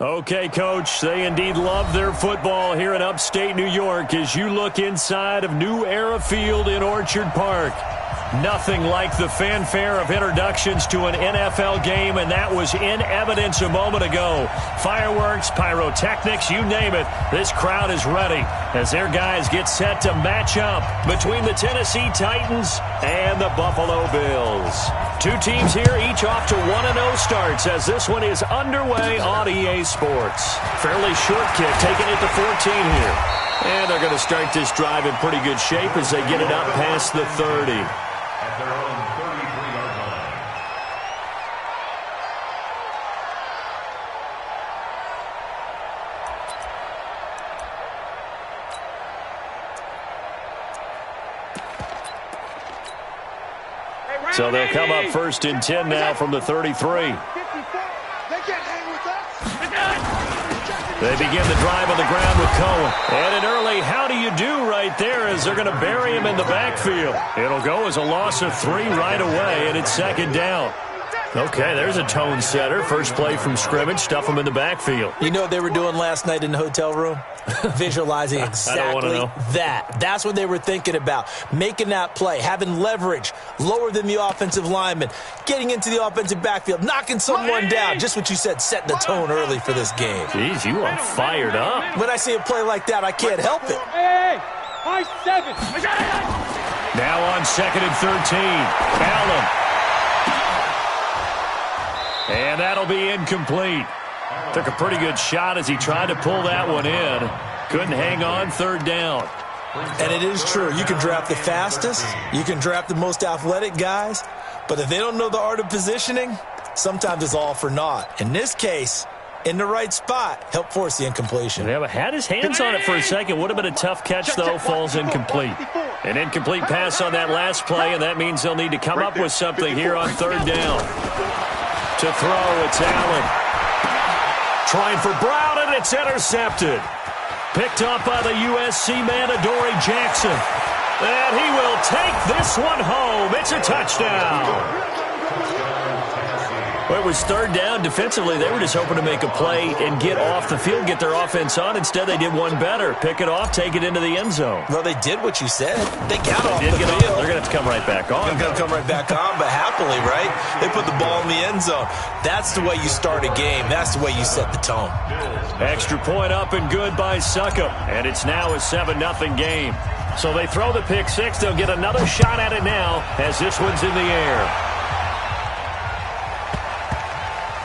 Okay, Coach, they indeed love their football here in upstate New York as you look inside of New Era Field in Orchard Park. Nothing like the fanfare of introductions to an NFL game, and that was in evidence a moment ago. Fireworks, pyrotechnics, you name it. This crowd is ready as their guys get set to match up between the Tennessee Titans and the Buffalo Bills. Two teams here, each off to 1-0 starts as this one is underway on EA Sports. Fairly short kick, taking it to 14 here. And they're going to start this drive in pretty good shape as they get it up past the 30. At their own 33-yard line. So they'll come up first and 10 now from the 33. They begin the drive on the ground with Cohen. And an early how do you do right there as they're going to bury him in the backfield. It'll go as a loss of 3 right away, and it's second down. Okay, there's a tone setter. First play from scrimmage, stuff him in the backfield. You know what they were doing last night in the hotel room? Visualizing exactly that. That's what they were thinking about. Making that play, having leverage, lower than the offensive lineman, getting into the offensive backfield, knocking someone down. Just what you said, setting the tone early for this game. Jeez, you are fired up. When I see a play like that, I can't help it. Hey, high 7. Now on second and 13. Allen. And that'll be incomplete. Took a pretty good shot as he tried to pull that one in. Couldn't hang on, third down. And it is true. You can draft the fastest. You can draft the most athletic guys. But if they don't know the art of positioning, sometimes it's all for naught. In this case, in the right spot, help force the incompletion. Yeah, but had his hands on it for a second. Would have been a tough catch, though. Falls incomplete. An incomplete pass on that last play, and that means they'll need to come up with something here on third down. To throw, it's Allen. Trying for Brown, and it's intercepted. Picked up by the USC man, Adoree Jackson. And he will take this one home. It's a touchdown. Well, it was third down. Defensively, they were just hoping to make a play and get off the field, get their offense on. Instead, they did one better. Pick it off, take it into the end zone. Well, they did what you said. They got off the field. They're going to have to come right back on. They're going to come right back on, but happily, right? They put the ball in the end zone. That's the way you start a game. That's the way you set the tone. Extra point up and good by Succop. And it's now a 7-0 game. So they throw the pick six. They'll get another shot at it now as this one's in the air.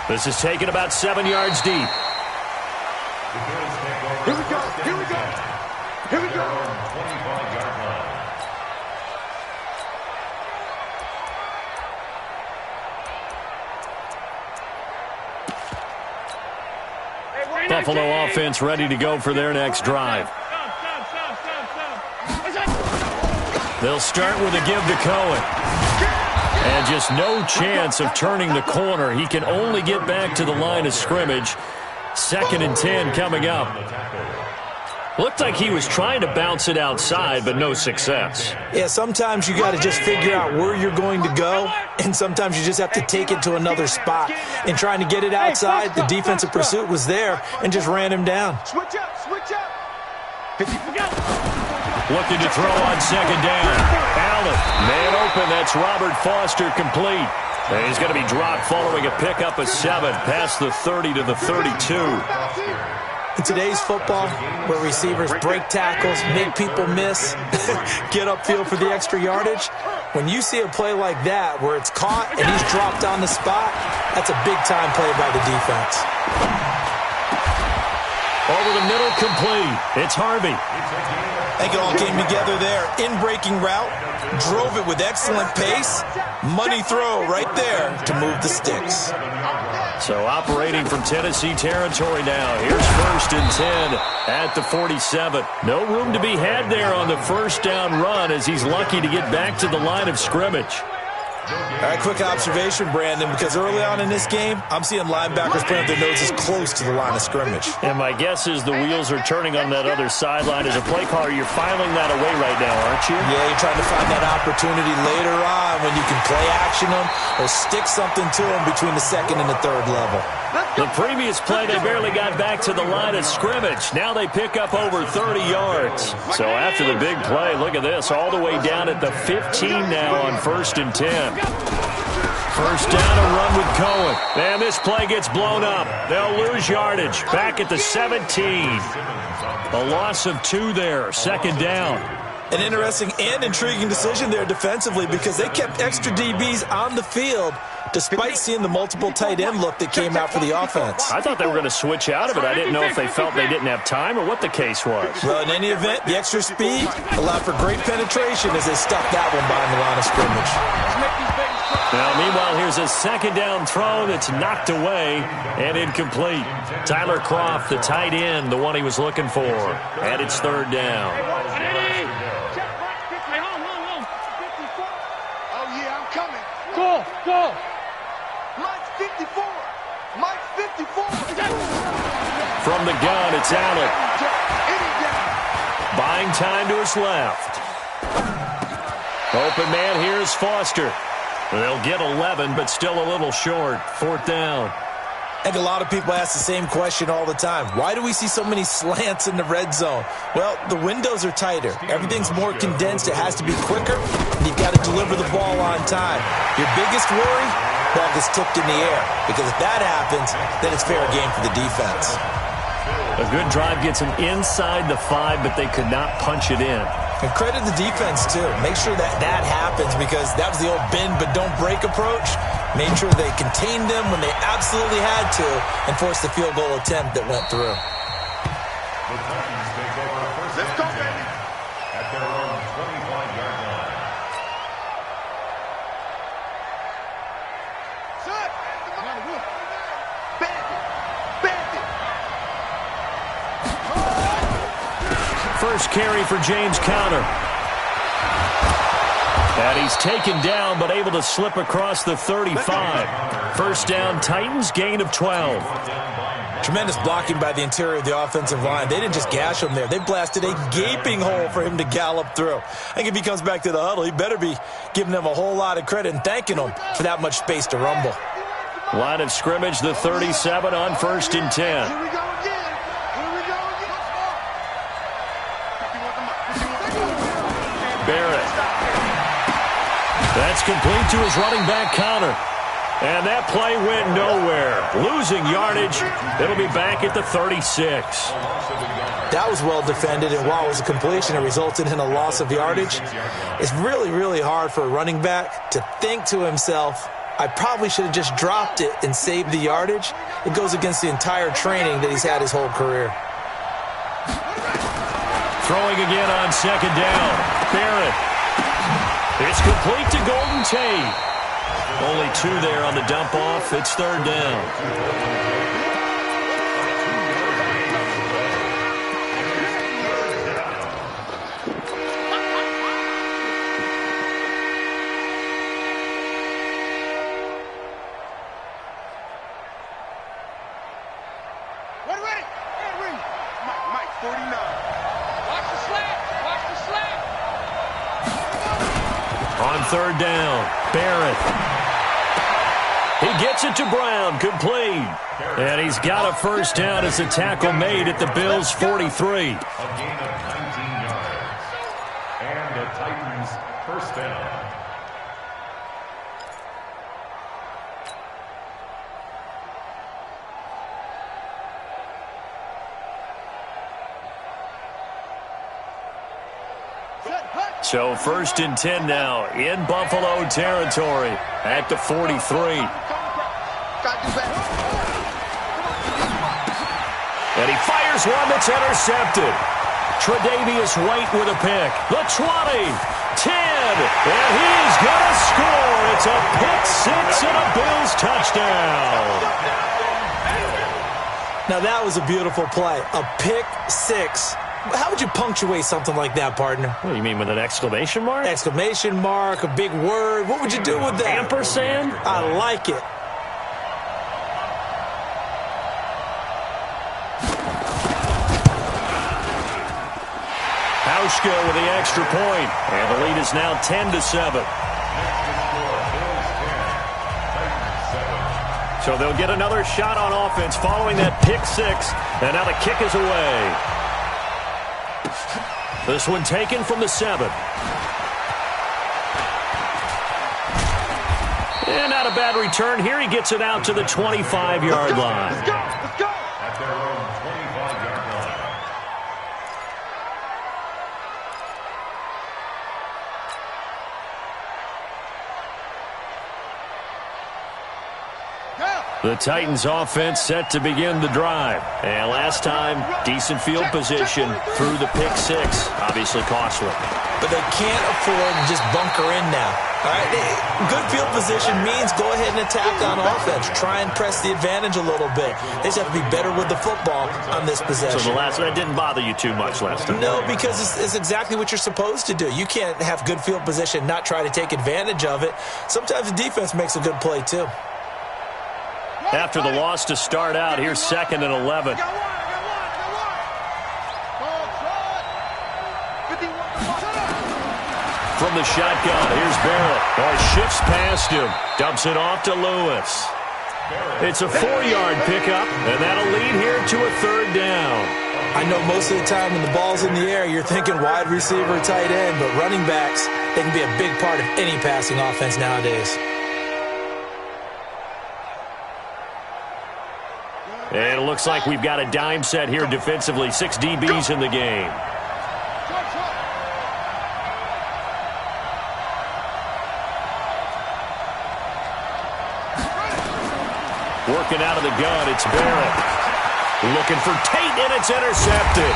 This is taken about 7 yards deep. Here we go. Here we go. Here we go. 25-yard line. Buffalo offense ready to go for their next drive. They'll start with a give to Cohen. And just no chance of turning the corner. He can only get back to the line of scrimmage. Second and 10 coming up. Looked like he was trying to bounce it outside, but no success. Yeah, sometimes you got to just figure out where you're going to go, and sometimes you just have to take it to another spot. And trying to get it outside, the defensive pursuit was there and just ran him down. Switch up, switch up. Looking to throw on second down. Allen, man open. That's Robert Foster complete. And he's going to be dropped following a pickup of 7 past the 30 to the 32. In today's football, where receivers break tackles, make people miss, get upfield for the extra yardage, when you see a play like that where it's caught and he's dropped on the spot, that's a big-time play by the defense. Over the middle, complete. It's Harvey. I think it all came together there. In-breaking route, drove it with excellent pace. Money throw right there to move the sticks. So operating from Tennessee territory now. Here's first and 10 at the 47. No room to be had there on the first down run as he's lucky to get back to the line of scrimmage. All right, quick observation, Brandon, because early on in this game, I'm seeing linebackers putting their noses close to the line of scrimmage. And my guess is the wheels are turning on that other sideline. As a play caller, you're filing that away right now, aren't you? Yeah, you're trying to find that opportunity later on when you can play action them or stick something to them between the second and the third level. The previous play, they barely got back to the line of scrimmage. Now they pick up over 30 yards. So after the big play, look at this, all the way down at the 15 now on 1st and 10. First down and run with Cohen. And this play gets blown up. They'll lose yardage. Back at the 17. A loss of 2 there. 2nd down. An interesting and intriguing decision there defensively because they kept extra DBs on the field despite seeing the multiple tight end look that came out for the offense. I thought they were going to switch out of it. I didn't know if they felt they didn't have time or what the case was. Well, in any event, the extra speed allowed for great penetration as they stuffed that one behind the line of scrimmage. Now, meanwhile, here's a 2nd down throw that's knocked away and incomplete. Tyler Croft, the tight end, the one he was looking for. And it's 3rd down. Oh, yeah, I'm coming. Go. Mike's 54. Mike's 54. From the gun, it's Allen. Buying time to his left. Open man here is Foster. They'll get 11, but still a little short. 4th down. I think a lot of people ask the same question all the time. Why do we see so many slants in the red zone? Well, the windows are tighter. Everything's more condensed. It has to be quicker, and you've got to deliver the ball on time. Your biggest worry? Ball gets tipped in the air. Because if that happens, then it's fair game for the defense. A good drive gets them inside the 5, but they could not punch it in. And credit the defense, too. Make sure that happens because that was the old bend but don't break approach. Made sure they contained them when they absolutely had to and forced the field goal attempt that went through. Let's go, baby. At their own 25-yard line. First carry for James Conner. And he's taken down, but able to slip across the 35. First down, Titans, gain of 12. Tremendous blocking by the interior of the offensive line. They didn't just gash him there. They blasted a gaping hole for him to gallop through. I think if he comes back to the huddle, he better be giving them a whole lot of credit and thanking them for that much space to rumble. Line of scrimmage, the 37 on 1st and 10. Here we go again. Barrett. That's complete to his running back, Conner. And that play went nowhere. Losing yardage. It'll be back at the 36. That was well defended, and while it was a completion, it resulted in a loss of yardage. It's really, really hard for a running back to think to himself, I probably should have just dropped it and saved the yardage. It goes against the entire training that he's had his whole career. Throwing again on 2nd down. Barrett. It's complete to Golden Tate. Only 2 there on the dump off. It's 3rd down. Ready? Mike, 49. Watch the slant. On 3rd down, Barrett. He gets it to Brown, complete. And he's got a first down as a tackle made at the Bills' 43. A gain of 19 yards. And the Titans' first down. So 1st and 10 now in Buffalo territory at the 43. And he fires one that's intercepted. Tre'Davious White with a pick. The 20, 10, and he's going to score. It's a pick 6 and a Bills touchdown. Now that was a beautiful play. A pick 6. How would you punctuate something like that, partner? What do you mean, with an exclamation mark? Exclamation mark, a big word. What would you do with that? Ampersand? I like it. Hauschka with the extra point. And the lead is now 10-7. So So they'll get another shot on offense following that pick six. And now the kick is away. This one taken from the 7. And not a bad return here. He gets it out to the 25-yard line. At their own 25-yard line. The Titans offense set to begin the drive. And last time, decent field position through the pick six. Obviously costly. But they can't afford to just bunker in now. All right, good field position means go ahead and attack on offense. Try and press the advantage a little bit. They just have to be better with the football on this possession. So that didn't bother you too much last time? No, because it's exactly what you're supposed to do. You can't have good field position, not try to take advantage of it. Sometimes the defense makes a good play, too. After the loss to start out, here's 2nd and 11. From the shotgun, here's Barrett. Shifts past him. Dumps it off to Lewis. It's a 4-yard pickup, and that'll lead here to a 3rd down. I know most of the time when the ball's in the air, you're thinking wide receiver, tight end, but running backs, they can be a big part of any passing offense nowadays. And it looks like we've got a dime set here defensively. 6 DBs in the game. Working out of the gun, it's Barrett. Looking for Tate, and it's intercepted.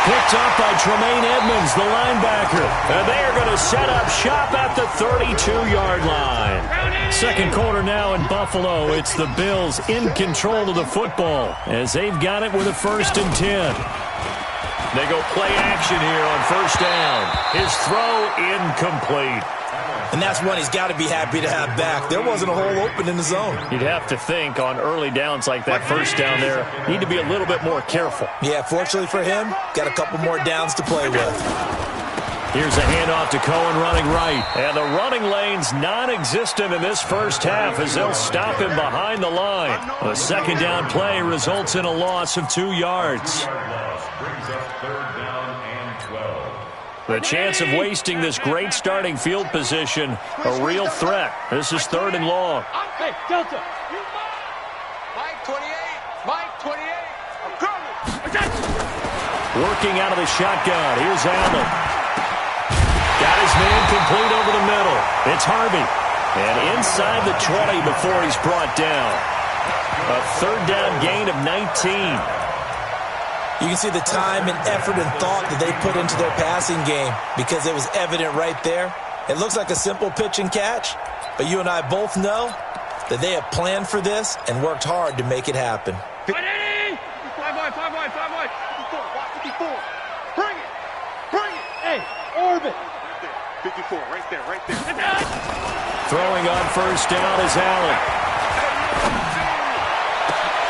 Picked up by Tremaine Edmonds, the linebacker. And they are going to set up shop at the 32-yard line. Second quarter now in Buffalo. It's the Bills in control of the football as they've got it with a 1st and 10. They go play action here on 1st down. His throw incomplete. And that's one he's got to be happy to have back. There wasn't a hole open in the zone. You'd have to think on early downs like that 1st down there, need to be a little bit more careful. Yeah, fortunately for him, got a couple more downs to play with. Here's a handoff to Cohen running right. And the running lane's non-existent in this first half as they'll stop him behind the line. A 2nd down play results in a loss of 2 yards. Brings up 3rd down and 12. The chance of wasting this great starting field position, a real threat. This is 3rd and long. Hey, Delta. Mike 28. Mike 28. I'm coming. Working out of the shotgun. Here's Allen. Got his man complete over the middle. It's Harvey. And inside the 20 before he's brought down. A 3rd down gain of 19. You can see the time and effort and thought that they put into their passing game because it was evident right there. It looks like a simple pitch and catch, but you and I both know that they have planned for this and worked hard to make it happen. 5 wide. 54. Bring it. Hey, orbit. 54, right there. Throwing on 1st down is Allen.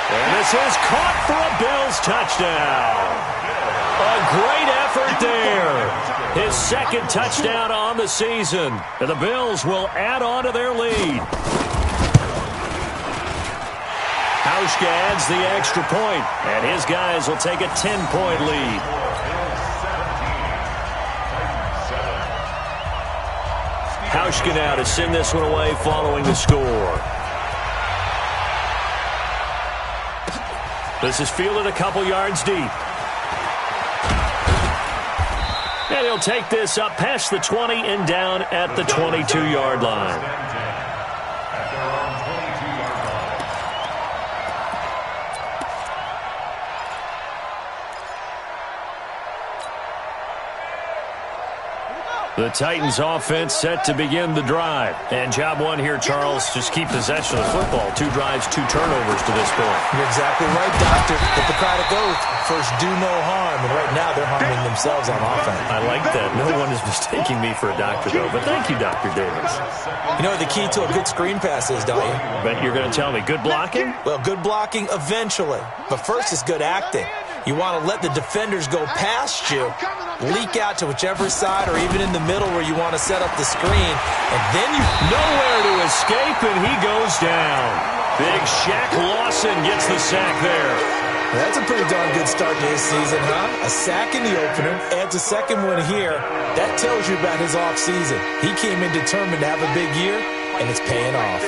And this is caught for a Bills touchdown. A great effort there. His 2nd touchdown on the season. And the Bills will add on to their lead. Hauschka adds the extra point, and his guys will take a 10-point lead. Hauschka now to send this one away following the score. This is fielded a couple yards deep. And he'll take this up past the 20 and down at the 22-yard line. The Titans offense set to begin the drive. And job one here, Charles, just keep possession of the football. 2 drives, 2 turnovers to this point. You're exactly right, Doctor. Hippocratic oath, first do no harm. And right now they're harming themselves on offense. I like that. No one is mistaking me for a doctor, though. But thank you, Dr. Davis. You know what the key to a good screen pass is, don't you? But you're going to tell me good blocking? Well, good blocking eventually. But first is good acting. You want to let the defenders go past you, leak out to whichever side or even in the middle where you want to set up the screen, and then you nowhere to escape, and he goes down. Big Shaq Lawson gets the sack there. That's a pretty darn good start to his season, huh? A sack in the opener, adds a second one here. That tells you about his offseason. He came in determined to have a big year, and it's paying off.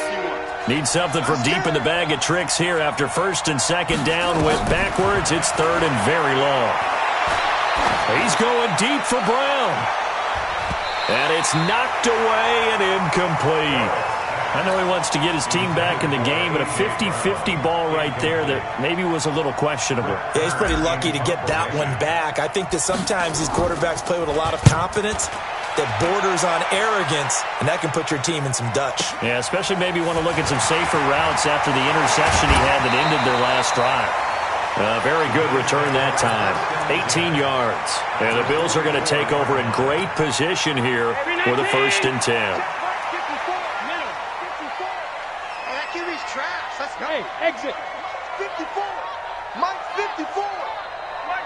Needs something from deep in the bag of tricks here after first and second down. Went backwards. It's third and very long. He's going deep for Brown. And it's knocked away and incomplete. I know he wants to get his team back in the game, but a 50-50 ball right there that maybe was a little questionable. Yeah, he's pretty lucky to get that one back. I think that sometimes these quarterbacks play with a lot of confidence that borders on arrogance, and that can put your team in some Dutch. Yeah, especially maybe want to look at some safer routes after the interception he had that ended their last drive. Very good return that time. 18 yards. And the Bills are going to take over in great position here for the 1st and 10. Hey, exit. 54. Mike, 54.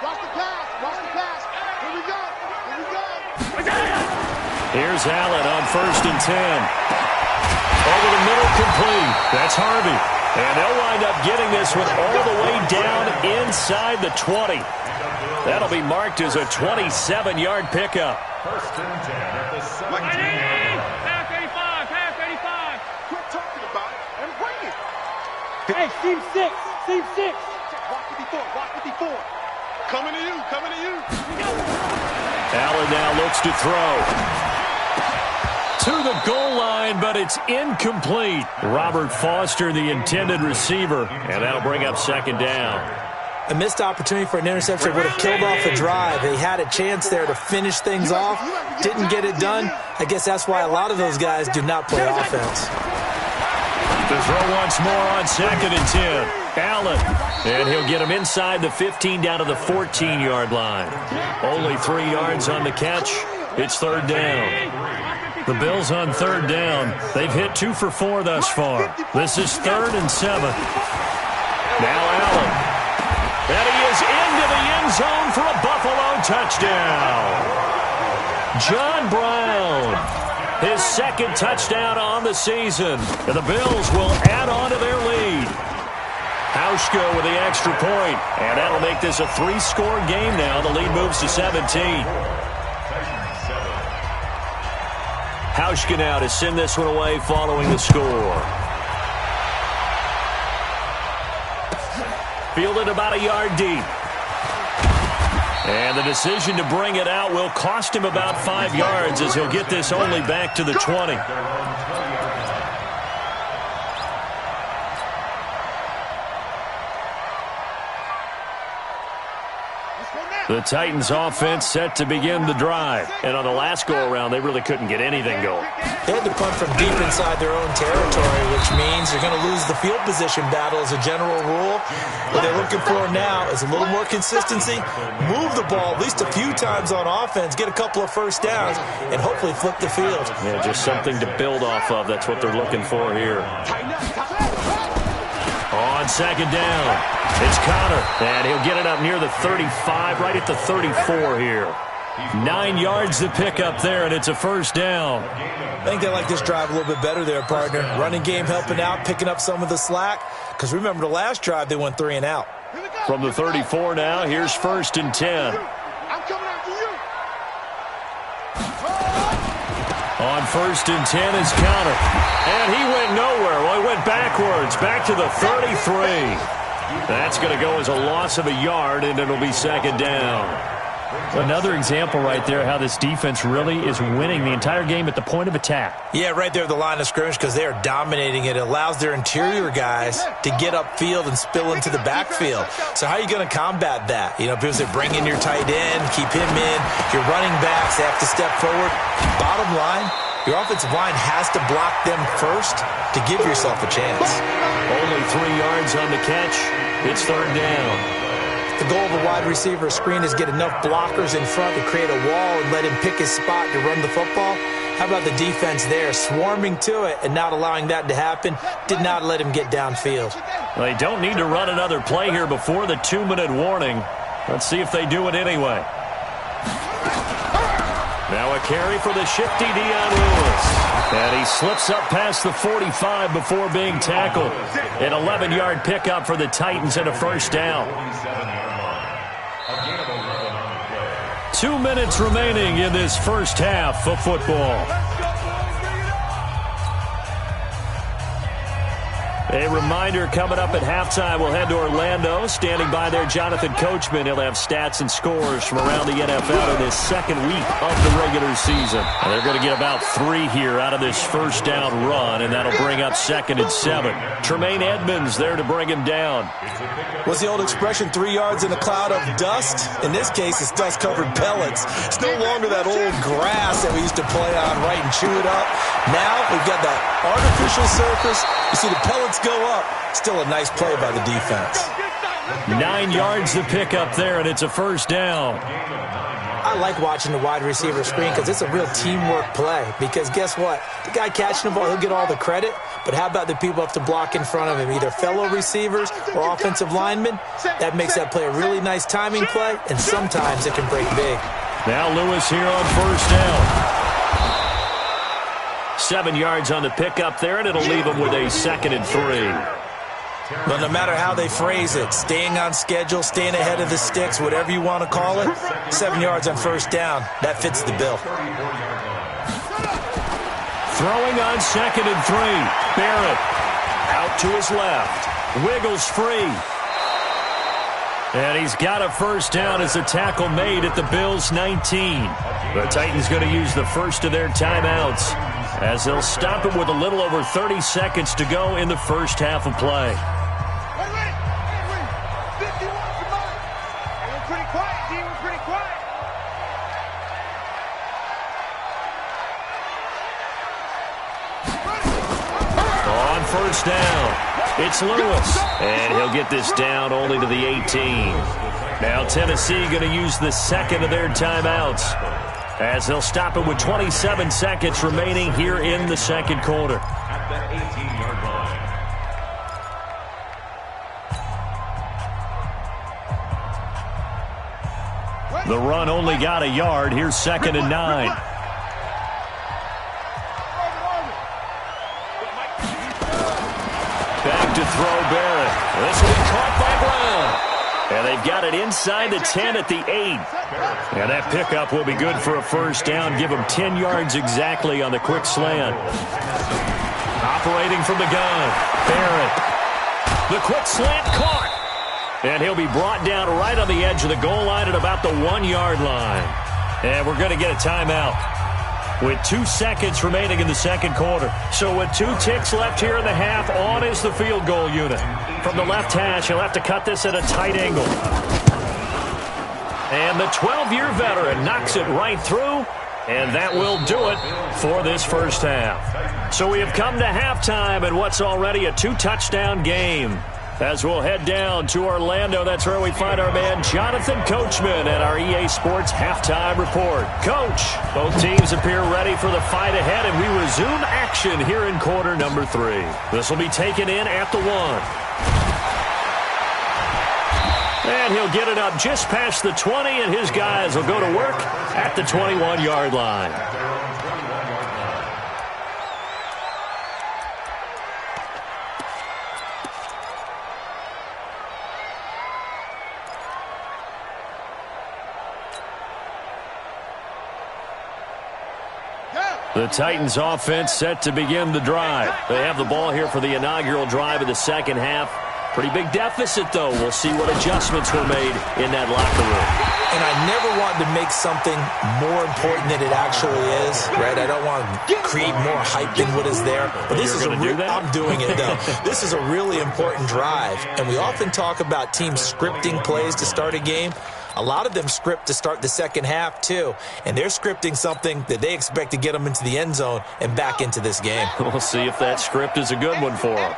Watch the pass. Watch the pass. Here we go. Here we go. Here's Allen on 1st and 10. Over the middle, complete. That's Harvey. And they'll wind up getting this one all the way down inside the 20. That'll be marked as a 27-yard pickup. 1st and 10 at the 17-yard line. Pass 85. Pass 85. Quit talking about it and bring it. Hey, seam 6. Seam 6. Walk 54. Walk 54. Coming to you. Coming to you. Allen now looks to throw. To the goal line, but it's incomplete. Robert Foster, the intended receiver, and that'll bring up 2nd down. A missed opportunity for an interception would have killed off a drive. They had a chance there to finish things off. Didn't get it done. I guess that's why a lot of those guys do not play offense. The throw once more on 2nd and 10. Allen, and he'll get him inside the 15 down to the 14-yard line. Only 3 yards on the catch. It's 3rd down. The Bills on 3rd down. They've hit 2 for 4 thus far. This is 3rd and 7. Now Allen. And he is into the end zone for a Buffalo touchdown. John Brown, his 2nd touchdown on the season. And the Bills will add on to their lead. Hauschka with the extra point. And that'll make this a 3-score game now. The lead moves to 17. Hauschka now to send this one away following the score. Fielded about a yard deep. And the decision to bring it out will cost him about 5 yards as he'll get this only back to the 20. The Titans offense set to begin the drive. And on the last go-around, they really couldn't get anything going. They had to punt from deep inside their own territory, which means you're going to lose the field position battle as a general rule. What they're looking for now is a little more consistency, move the ball at least a few times on offense, get a couple of first downs, and hopefully flip the field. Yeah, just something to build off of. That's what they're looking for here. On 2nd down, it's Connor, and he'll get it up near the 35, right at the 34 here. 9 yards to pick up there, and it's a 1st down. I think they like this drive a little bit better there, partner. Running game helping out, picking up some of the slack. Because remember, the last drive, they went 3 and out. From the 34 now, here's 1st and 10. I'm coming after you. On 1st and 10 is Connor. And he went nowhere. Well, he went backwards, back to the 33. That's going to go as a loss of a yard, and it'll be 2nd down. Another example right there how this defense really is winning the entire game at the point of attack. Yeah, right there at the line of scrimmage because they are dominating it. It allows their interior guys to get upfield and spill into the backfield. So how are you going to combat that? You know, because they bring in your tight end, keep him in. Your running backs, they have to step forward. Bottom line, your offensive line has to block them first to give yourself a chance. Only 3 yards on the catch. It's 3rd down. The goal of a wide receiver screen is get enough blockers in front to create a wall and let him pick his spot to run the football. How about the defense there, swarming to it and not allowing that to happen? Did not let him get downfield. Well, they don't need to run another play here before the 2-minute warning. Let's see if they do it anyway. Now a carry for the shifty Dion Lewis. And he slips up past the 45 before being tackled. An 11-yard pickup for the Titans and a first down. 2 minutes remaining in this first half of football. A reminder, coming up at halftime, we'll head to Orlando. Standing by there, Jonathan Coachman. He'll have stats and scores from around the NFL in this second week of the regular season. And they're going to get about 3 here out of this first down run, and that'll bring up 2nd and 7. Tremaine Edmonds there to bring him down. What's the old expression, 3 yards in a cloud of dust? In this case, it's dust-covered pellets. It's no longer that old grass that we used to play on, right, and chew it up. Now we've got that artificial surface. You see the pellets go up. Still a nice play by the defense. 9 yards to pick up there, and it's a first down. I like watching the wide receiver screen because it's a real teamwork play. Because guess what? The guy catching the ball, he'll get all the credit. But how about the people up to block in front of him, either fellow receivers or offensive linemen? That makes that play a really nice timing play, and sometimes it can break big. Now Lewis here on first down. 7 yards on the pickup there, and it'll leave him with a 2nd and 3. But no matter how they phrase it, staying on schedule, staying ahead of the sticks, whatever you want to call it, 7 yards on first down, that fits the bill. Throwing on 2nd and 3. Barrett out to his left. Wiggles free. And he's got a first down as a tackle made at the Bills' 19. The Titans going to use the first of their timeouts as they'll stop it with a little over 30 seconds to go in the first half of play. On first down. It's Lewis, and he'll get this down only to the 18. Now Tennessee going to use the second of their timeouts as they'll stop it with 27 seconds remaining here in the second quarter. At the 18-yard line. The run only got a yard. Here's 2nd and 9. Back to throw Barrett. This will be caught by Brown. And they've got it inside the 10 at the 8. And that pickup will be good for a first down. Give them 10 yards exactly on the quick slant. Operating from the gun. Barrett. The quick slant caught. And he'll be brought down right on the edge of the goal line at about the 1-yard line. And we're going to get a timeout with 2 seconds remaining in the second quarter. So with 2 ticks left here in the half, on is the field goal unit. From the left hash, he'll have to cut this at a tight angle. And the 12-year veteran knocks it right through, and that will do it for this first half. So we have come to halftime in what's already a 2-touchdown game. As we'll head down to Orlando, that's where we find our man Jonathan Coachman at our EA Sports Halftime Report. Coach, both teams appear ready for the fight ahead, and we resume action here in quarter number 3. This will be taken in at the 1. And he'll get it up just past the 20, and his guys will go to work at the 21-yard line. The Titans offense set to begin the drive. They have the ball here for the inaugural drive of the second half. Pretty big deficit, though. We'll see what adjustments were made in that locker room. And I never want to make something more important than it actually is, right? I don't want to create more hype than what is there. But this is I'm doing it, though. This is a really important drive. And we often talk about teams scripting plays to start a game. A lot of them script to start the second half, too. And they're scripting something that they expect to get them into the end zone and back into this game. We'll see if that script is a good one for them.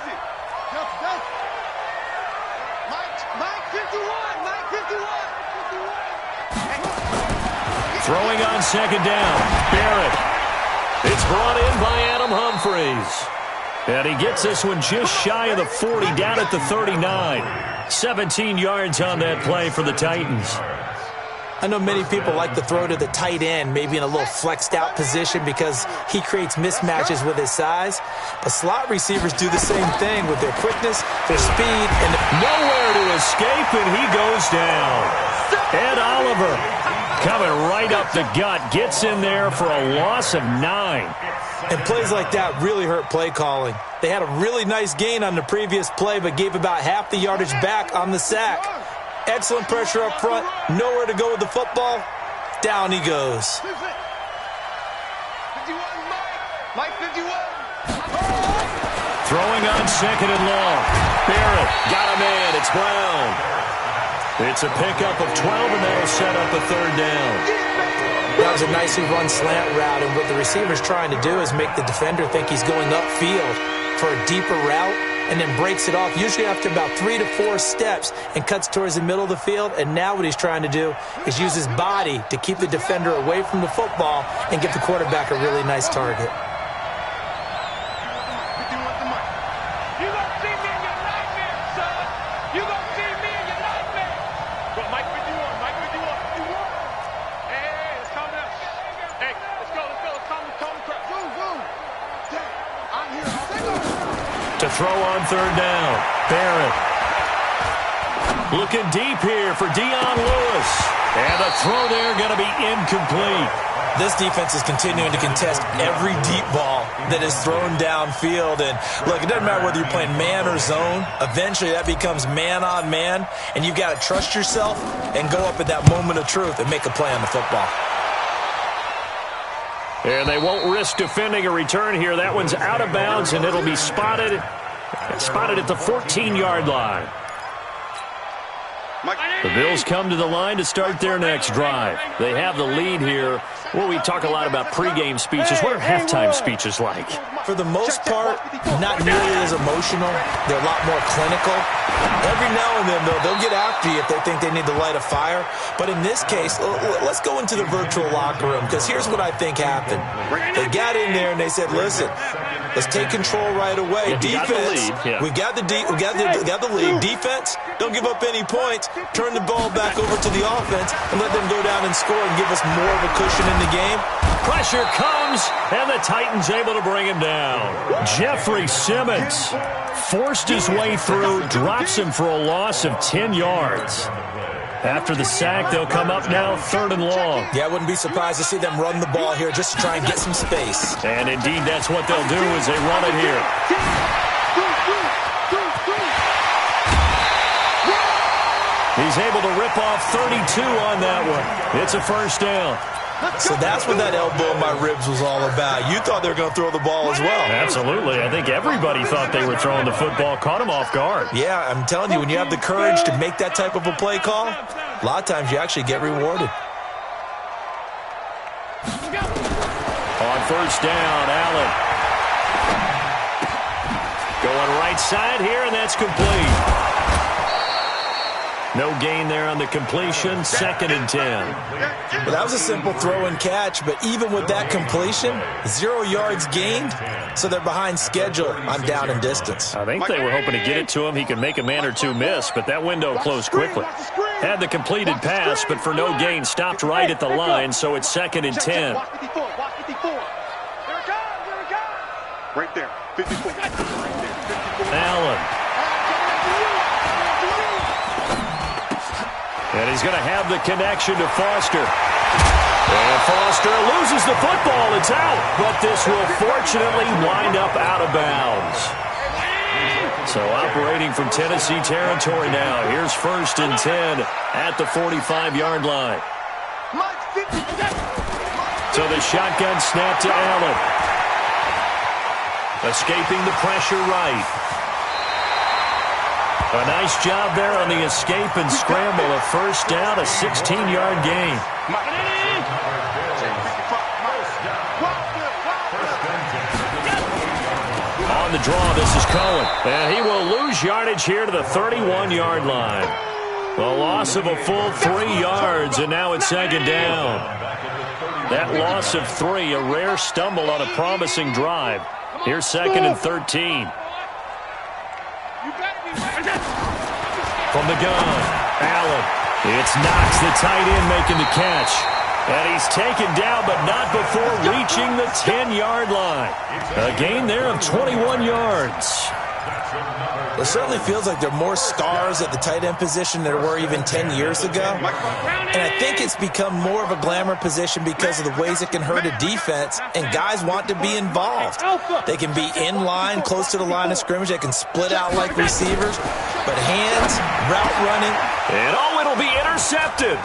Throwing on second down. Barrett. It's brought in by Adam Humphries. And he gets this one just shy of the 40, down at the 39. 17 yards on that play for the Titans. I know many people like to throw to the tight end, maybe in a little flexed out position because he creates mismatches with his size. But slot receivers do the same thing with their quickness, their speed, and nowhere to escape, and he goes down. Ed Oliver coming right up the gut, gets in there for a loss of 9. And plays like that really hurt play calling. They had a really nice gain on the previous play, but gave about half the yardage back on the sack. Excellent pressure up front, nowhere to go with the football. Down he goes. 51, Mike 51. Throwing on second and long. Barrett got a man. It's Brown. It's a pickup of 12, and that'll set up a third down. That was a nicely run slant route, and what the receiver's trying to do is make the defender think he's going upfield for a deeper route, and then breaks it off, usually after about 3 to 4 steps, and cuts towards the middle of the field. And now what he's trying to do is use his body to keep the defender away from the football and give the quarterback a really nice target. You gonna see me in your nightmare, son. You gonna see me in your nightmare. But Mike 51, Mike 51. Hey, let's calm down. Hey, let's go. Calm the crowd. Woo. I'm here. To throw on third down. Barrett. Looking deep here for Dion Lewis. And the throw there going to be incomplete. This defense is continuing to contest every deep ball that is thrown downfield. And look, it doesn't matter whether you're playing man or zone. Eventually that becomes man on man. And you've got to trust yourself and go up at that moment of truth and make a play on the football. And they won't risk defending a return here. That one's out of bounds, and it'll be spotted at the 14-yard line. The Bills come to the line to start their next drive. They have the lead here. Well, we talk a lot about pregame speeches. What are halftime speeches like? For the most part, not nearly as emotional. They're a lot more clinical. Every now and then, though, they'll get after you if they think they need to light a fire. But in this case, let's go into the virtual locker room, because here's what I think happened. They got in there and they said, listen, let's take control right away. Defense, we got the lead. Defense, don't give up any points. Turn the ball back over to the offense and let them go down and score and give us more of a cushion in the game. Pressure comes, and the Titans able to bring him down. Jeffrey Simmons forced his way through, drops him for a loss of 10 yards. After the sack, they'll come up now third and long. Yeah, I wouldn't be surprised to see them run the ball here just to try and get some space. And indeed, that's what they'll do as they run it here. He's able to rip off 32 on that one. It's a first down. So that's what that elbow in my ribs was all about. You thought they were going to throw the ball as well. Absolutely. I think everybody thought they were throwing the football. Caught him off guard. Yeah, I'm telling you, when you have the courage to make that type of a play call, a lot of times you actually get rewarded. On first down, Allen. Going right side here, and that's complete. No gain there on the completion, 2nd and 10. Well, that was a simple throw and catch, but even with that completion, 0 yards gained, so they're behind schedule on down and distance. I think they were hoping to get it to him. He could make a man or two miss, but that window closed quickly. Had the completed pass, but for no gain, stopped right at the line, so it's 2nd and 10. Right there, 54. Allen. And he's going to have the connection to Foster. And Foster loses the football. It's out. But this will fortunately wind up out of bounds. So operating from Tennessee territory now. Here's 1st and 10 at the 45-yard line. So the shotgun snap to Allen. Escaping the pressure right. A nice job there on the escape and scramble. A first down, a 16-yard gain. On the draw, this is Cohen. And he will lose yardage here to the 31-yard line. A loss of a full 3 yards, and now it's 2nd down. That loss of 3, a rare stumble on a promising drive. Here's 2nd and 13. From the gun, Allen. It's Knox, the tight end, making the catch. And he's taken down, but not before reaching the 10-yard line. A gain there of 21 yards. It certainly feels like there are more stars at the tight end position than there were even 10 years ago. And I think it's become more of a glamour position because of the ways it can hurt a defense, and guys want to be involved. They can be in line, close to the line of scrimmage. They can split out like receivers. But hands, route running. And oh, it'll be intercepted.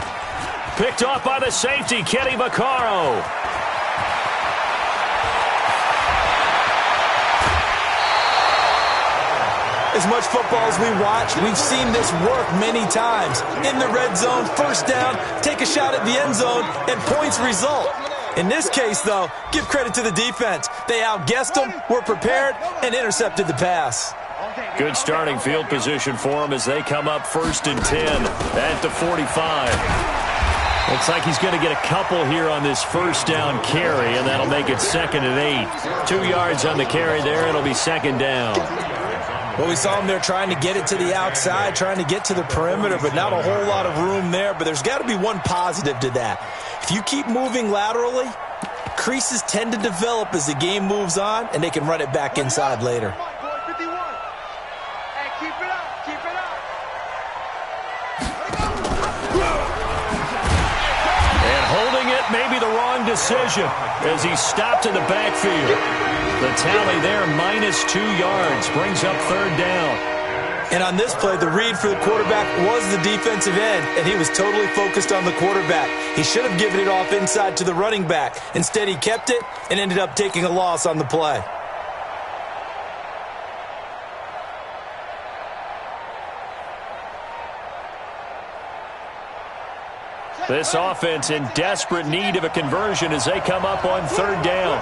Picked off by the safety, Kenny Vaccaro. As much football as we watch, we've seen this work many times. In the red zone, first down, take a shot at the end zone, and points result. In this case, though, give credit to the defense. They outguessed them, were prepared, and intercepted the pass. Good starting field position for them as they come up 1st and 10 at the 45. Looks like he's going to get a couple here on this first down carry, and that'll make it 2nd and 8. 2 yards on the carry there. It'll be 2nd down. Well, we saw him there trying to get it to the outside, trying to get to the perimeter, but not a whole lot of room there. But there's got to be one positive to that. If you keep moving laterally, creases tend to develop as the game moves on, and they can run it back inside later. Maybe the wrong decision as he stopped in the backfield. The tally there, -2 yards, brings up 3rd down. And on this play, the read for the quarterback was the defensive end, and he was totally focused on the quarterback. He should have given it off inside to the running back. Instead, he kept it and ended up taking a loss on the play. This offense in desperate need of a conversion as they come up on 3rd down.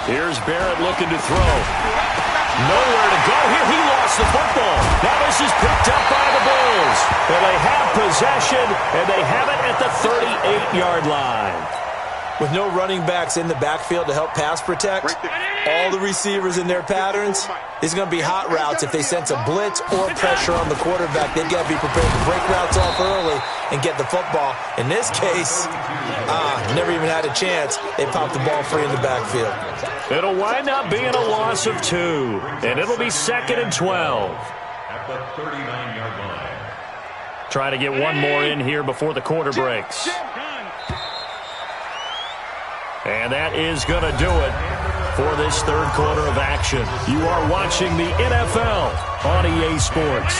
Here's Barrett looking to throw. Nowhere to go here. He lost the football. Now this is picked up by the Bulls. Well, they have possession, and they have it at the 38-yard line. With no running backs in the backfield to help pass protect, all the receivers in their patterns, it's going to be hot routes if they sense a blitz or pressure on the quarterback. They've got to be prepared to break routes off early and get the football. In this case, never even had a chance. They popped the ball free in the backfield. It'll wind up being a loss of 2, and it'll be 2nd and 12. At the 39-yard line. Try to get one more in here before the quarter breaks. And that is going to do it for this 3rd quarter of action. You are watching the NFL on EA Sports.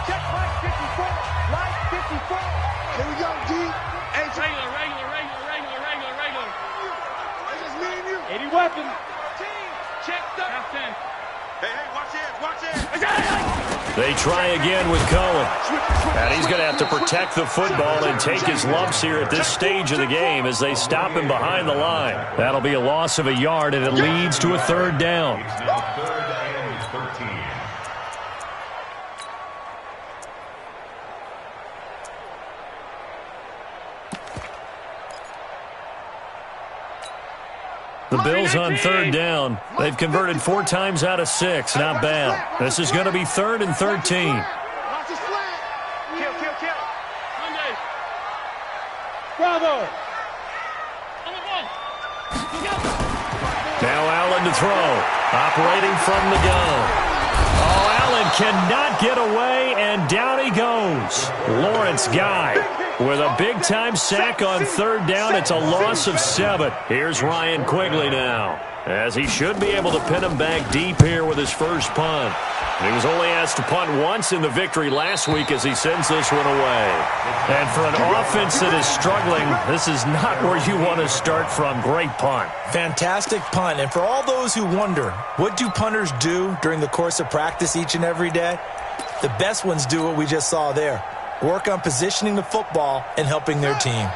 Check line 54. Line 54. Here we go, G. Hey, regular. That's just me and you. 80 weapon. Checked up. Hey, watch it. They try again with Cohen. And he's going to have to protect the football and take his lumps here at this stage of the game as they stop him behind the line. That'll be a loss of a yard, and it leads to a 3rd down. It's now 3rd and 13. The Bills on 3rd down. They've converted 4 times out of 6. Not bad. This is going to be 3rd and 13. Bravo. Now Allen to throw. Operating from the gun. Oh, Allen cannot get away, and down he goes. Lawrence Guy with a big-time sack on 3rd down. It's a loss of 7. Here's Ryan Quigley now, as he should be able to pin him back deep here with his first punt. He was only asked to punt once in the victory last week as he sends this one away. And for an offense that is struggling, this is not where you want to start from. Great punt. Fantastic punt. And for all those who wonder, what do punters do during the course of practice each and every day? The best ones do what we just saw there. Work on positioning the football and helping their team.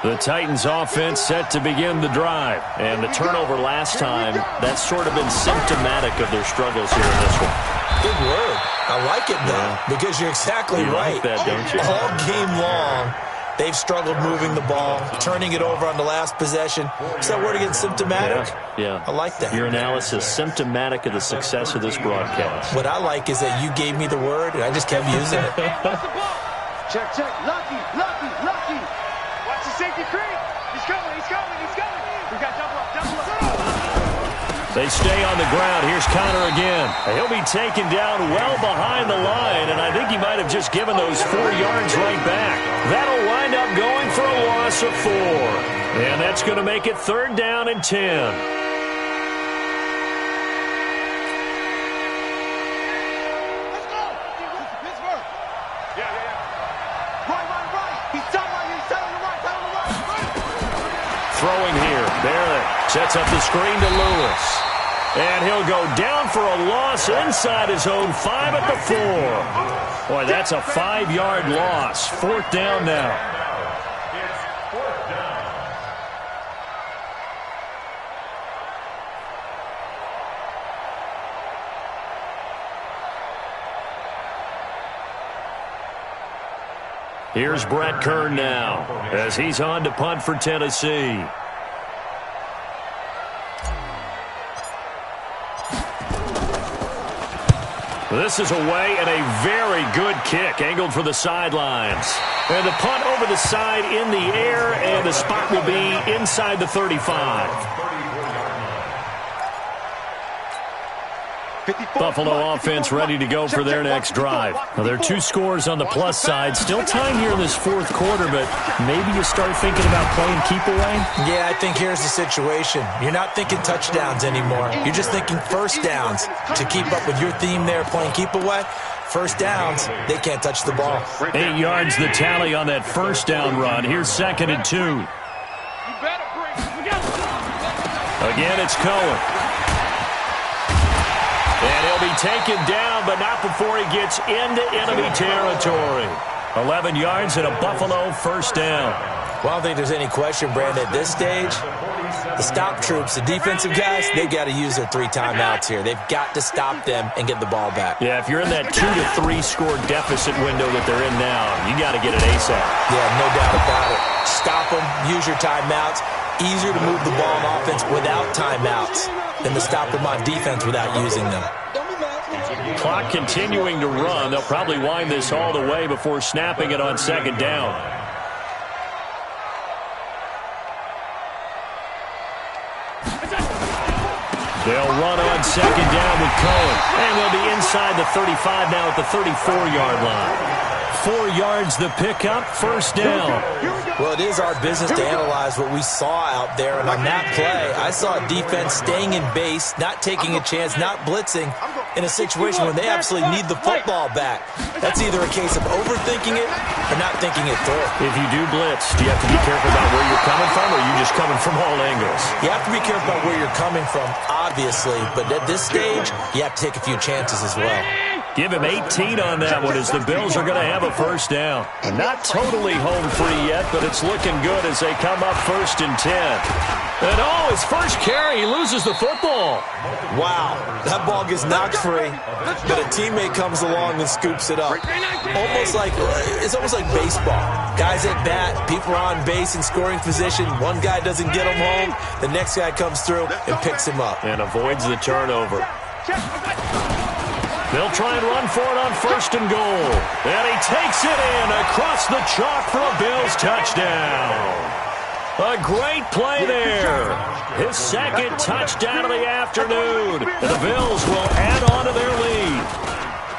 The Titans offense set to begin the drive. And the turnover last time, that's sort of been symptomatic of their struggles here in this one. Good word. I like it, though, because you're exactly right. Like that, don't you? All game long, They've struggled moving the ball, turning it over on the last possession. Is that word again, symptomatic? Yeah. I like that. Your analysis, symptomatic of the success of this broadcast. What I like is that you gave me the word, and I just kept using it. Check, check. Lucky, lucky, lucky. Watch the safety creep. He's coming, he's coming, he's coming. We got double up, double up. They stay on the ground. Here's Connor again. He'll be taken down well behind the line, and I think he might have just given those 4 yards right back. That'll wind up going for a loss of 4. And that's going to make it 3rd down and 10. Let's go. Pittsburgh. Yeah. Right. He's done right. He's done on the right. Throwing here. Barrett sets up the screen to Lewis. And he'll go down for a loss inside his own 5 at the 4. Boy, that's a 5-yard loss. 4th down now. It's 4th down. Here's Brett Kern now as he's on to punt for Tennessee. This is away and a very good kick angled for the sidelines. And the punt over the side in the air, and the spot will be inside the 35. Buffalo offense ready to go for their next drive. Now, there are 2 scores on the plus side. Still time here in this 4th quarter, but maybe you start thinking about playing keep away? Yeah, I think here's the situation. You're not thinking touchdowns anymore. You're just thinking first downs. To keep up with your theme there, playing keep away, first downs, they can't touch the ball. 8 yards the tally on that first down run. Here's 2nd and 2. Again, it's Cohen. And he'll be taken down, but not before he gets into enemy territory. 11 yards and a Buffalo first down. Well, I don't think there's any question, Brandon, at this stage, the stop troops, the defensive guys, they've got to use their 3 timeouts here. They've got to stop them and get the ball back. Yeah, if you're in that 2 to 3 score deficit window that they're in now, you got to get it ASAP. Yeah, no doubt about it. Stop them, use your timeouts. Easier to move the ball on offense without timeouts than to stop them on defense without using them. Clock continuing to run. They'll probably wind this all the way before snapping it on 2nd down. They'll run on 2nd down with Cohen. And they'll be inside the 35 now at the 34-yard line. 4 yards the pickup, first down. Well, it is our business to analyze what we saw out there. And on that play, I saw defense staying in base, not taking a chance, not blitzing in a situation where they absolutely need the football back. That's either a case of overthinking it or not thinking it through. If you do blitz, do you have to be careful about where you're coming from, or are you just coming from all angles? You have to be careful about where you're coming from, obviously. But at this stage, you have to take a few chances as well. Give him 18 on that one as the Bills are going to have a first down. Not totally home free yet, but it's looking good as they come up 1st and 10. And his first carry, he loses the football. Wow, that ball gets knocked free, but a teammate comes along and scoops it up. It's almost like baseball. Guys at bat, people are on base in scoring position. One guy doesn't get him home, the next guy comes through and picks him up. And avoids the turnover. They'll try and run for it on 1st and goal. And he takes it in across the chalk for a Bills touchdown. A great play there. His 2nd touchdown of the afternoon. And the Bills will add on to their lead.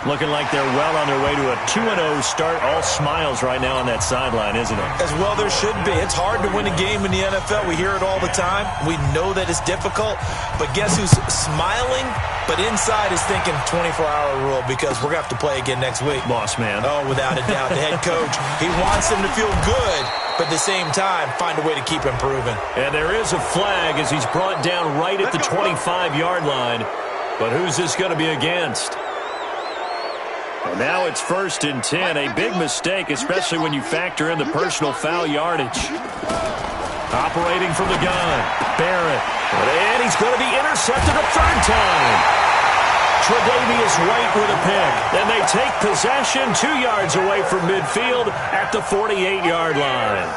Looking like they're well on their way to a 2-0 start. All smiles right now on that sideline, isn't it? As well there should be. It's hard to win a game in the NFL. We hear it all the time. We know that it's difficult. But guess who's smiling? But inside is thinking 24-hour rule because we're going to have to play again next week. Boss man. Oh, without a doubt. The head coach, he wants them to feel good, but at the same time, find a way to keep improving. And there is a flag as he's brought down right at the 25-yard line. But who's this going to be against? And now it's 1st and 10. A big mistake, especially when you factor in the personal foul yardage. Operating from the gun, Barrett. And he's going to be intercepted a 3rd time. Tre'Davious White with a pick. And they take possession 2 yards away from midfield at the 48-yard line.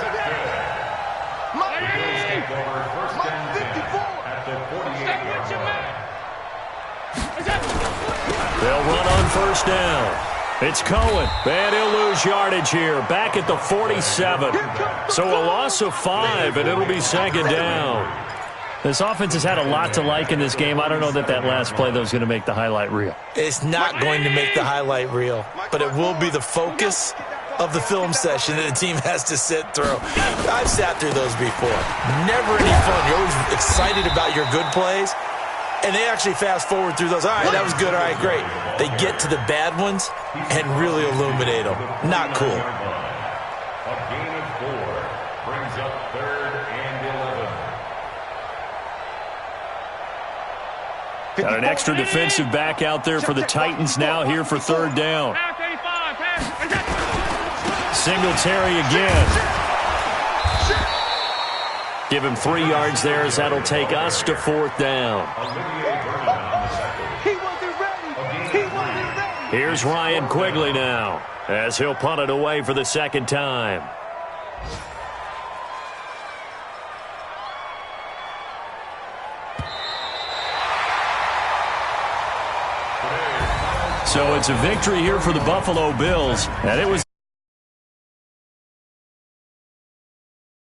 They'll run on first down. It's Cohen, and he'll lose yardage here, back at the 47. So a loss of 5, and it'll be second down. This offense has had a lot to like in this game. I don't know that last play, though, is going to make the highlight reel. It's not going to make the highlight reel, but it will be the focus of the film session that the team has to sit through. I've sat through those before. Never any fun. You're always excited about your good plays. And they actually fast forward through those. All right, that was good. All right, great. They get to the bad ones and really illuminate them. Not cool. A gain of 4 brings up 3rd and 11. Got an extra defensive back out there for the Titans now here for 3rd down. Singletary again. Give him 3 yards there as that'll take us to 4th down. Here's Ryan Quigley now as he'll punt it away for the 2nd time. So it's a victory here for the Buffalo Bills, and it was